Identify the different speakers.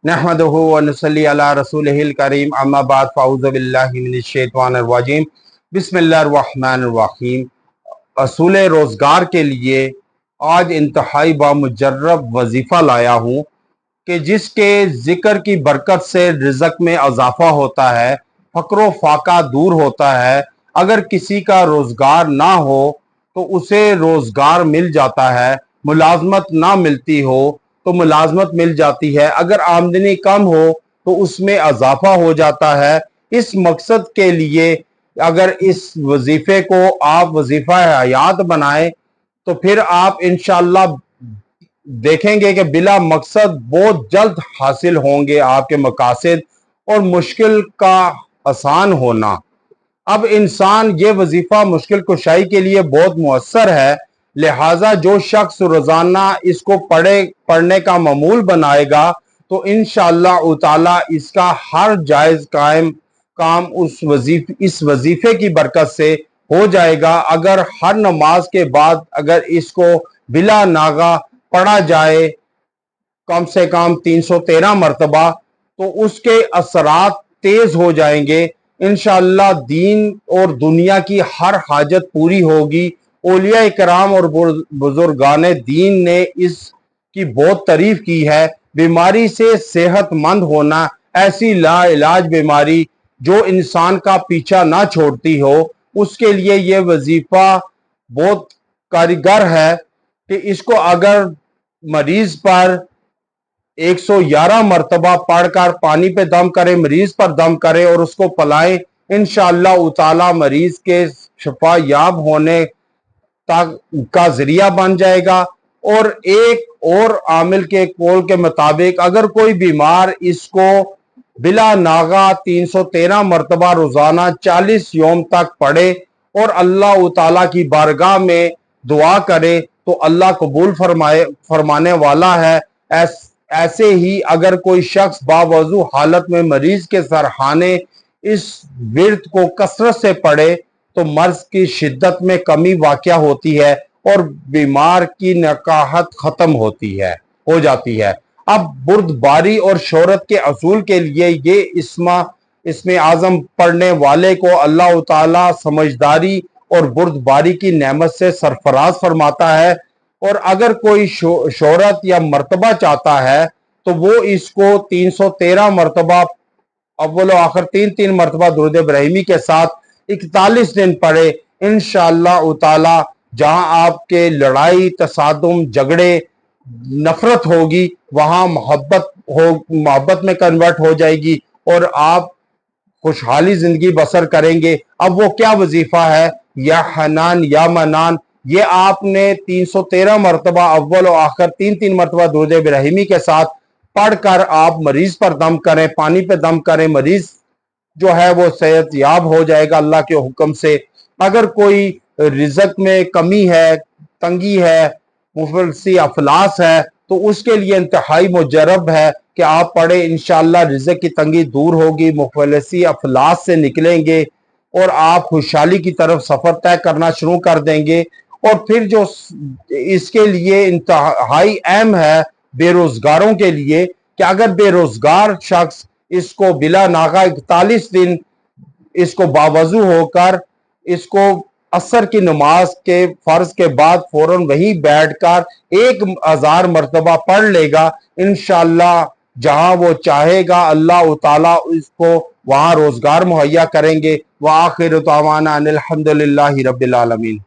Speaker 1: नहमदुहु व नुसल्ली अला रसूलिहिल करीम अम्मा बाद फ़अऊज़ु बिल्लाहि मिनश शैतानिर रजीम बिस्मिल्लाहिर रहमानिर रहीम। असूल रोज़गार के लिए आज इंतहाई बामुजर्रब वजीफ़ा लाया हूँ कि जिसके ज़िक्र की बरकत से रिज़्क़ में इजाफ़ा होता है, फ़क्र फाका दूर होता है। अगर किसी का रोज़गार ना हो तो उसे रोज़गार मिल जाता है, मुलाजमत ना मिलती हो तो मुलाजमत मिल जाती है, अगर आमदनी कम हो तो उसमें इजाफ़ा हो जाता है। इस मकसद के लिए अगर इस वजीफ़े को आप वजीफ़ा हयात बनाएं तो फिर आप इंशाअल्लाह देखेंगे कि बिला मकसद बहुत जल्द हासिल होंगे आपके मकासद और मुश्किल का आसान होना। अब इंसान ये वजीफा मुश्किल कुशाई के लिए बहुत मुअस्सर है, लिहाजा जो शख्स रोजाना इसको पढ़ने का मामूल बनाएगा तो इंशाअल्लाह ताला इसका हर जायज काम इस वजीफे की बरकत से हो जाएगा। अगर हर नमाज के बाद अगर इसको बिला नागा पढ़ा जाए कम से कम 313 मरतबा तो उसके असरात तेज हो जाएंगे। इंशाअल्लाह दीन और दुनिया की हर हाजत पूरी होगी। औलिया कराम और बुजुर्गान दीन ने इसकी बहुत तारीफ की है। बीमारी से सेहतमंद होना, ऐसी ला इलाज बीमारी जो इंसान का पीछा ना छोड़ती हो, उसके लिए यह वजीफा बहुत कारीगर है कि इसको अगर मरीज पर 111 मरतबा पढ़कर पानी पे दम करे, मरीज पर दम करे और उसको पलाए, इंशाअल्लाह ताला मरीज के शफा याब होने तक का जरिया बन जाएगा। और एक और आमिल के कौल के मुताबिक अगर कोई बीमार इसको बिला नागा 313 मरतबा रोजाना 40 यौम तक पढ़े और अल्लाह ताला की बारगाह में दुआ करे तो अल्लाह कबूल फरमाने वाला है। ऐसे ही अगर कोई शख्स बावजू हालत में मरीज के सरहाने इस विर्द को कसरत से पढ़े तो मर्ज की शिद्दत में कमी वाक़या होती है और बीमार की नकाहत खत्म हो जाती है। अब बुर्दबारी और शोहरत के असूल के लिए ये इसमें आजम पढ़ने वाले को अल्लाह ताला समझदारी और बुर्दबारी की नेमत से सरफराज फरमाता है। और अगर कोई शोहरत या मर्तबा चाहता है तो वो इसको 313 मरतबा अव्वल आखिर 3-3 मरतबा दुरूद इब्राहिमी के साथ 41 दिन पढ़े। इंशाअल्लाह ताला जहां आपके लड़ाई, तसादुम, झगड़े, नफरत होगी वहां मोहब्बत में कन्वर्ट हो जाएगी और आप खुशहाली जिंदगी बसर करेंगे। अब वो क्या वजीफा है? या हनान या मनान, ये आपने 313 मरतबा अव्वल और आखिर 3-3 मरतबा दुरूद इब्राहिमी के साथ पढ़कर आप मरीज पर दम करें, पानी पे दम करें, मरीज जो है वो सेहत याब हो जाएगा अल्लाह के हुक्म से। अगर कोई रिज़्क़ में कमी है, तंगी है, मुफलसी अफलास है तो उसके लिए इंतहाई मुजर्रब है कि आप पढ़े, इंशाअल्लाह रिज़्क़ की तंगी दूर होगी, मुफलसी अफलास से निकलेंगे और आप खुशहाली की तरफ सफर तय करना शुरू कर देंगे। और फिर जो इसके लिए इंतहाई अहम है बेरोजगारों के लिए कि अगर बेरोजगार शख्स इसको बिला नागा 41 दिन इसको बावजू होकर इसको असर की नमाज के फर्ज के बाद फौरन वहीं बैठकर 1000 मरतबा पढ़ लेगा, इंशाअल्लाह जहां वो चाहेगा अल्लाह ताला इसको वहां रोजगार मुहैया करेंगे। व आखिर दावाना अनिल हम्दुलिल्लाहि रब्बिल आलमीन।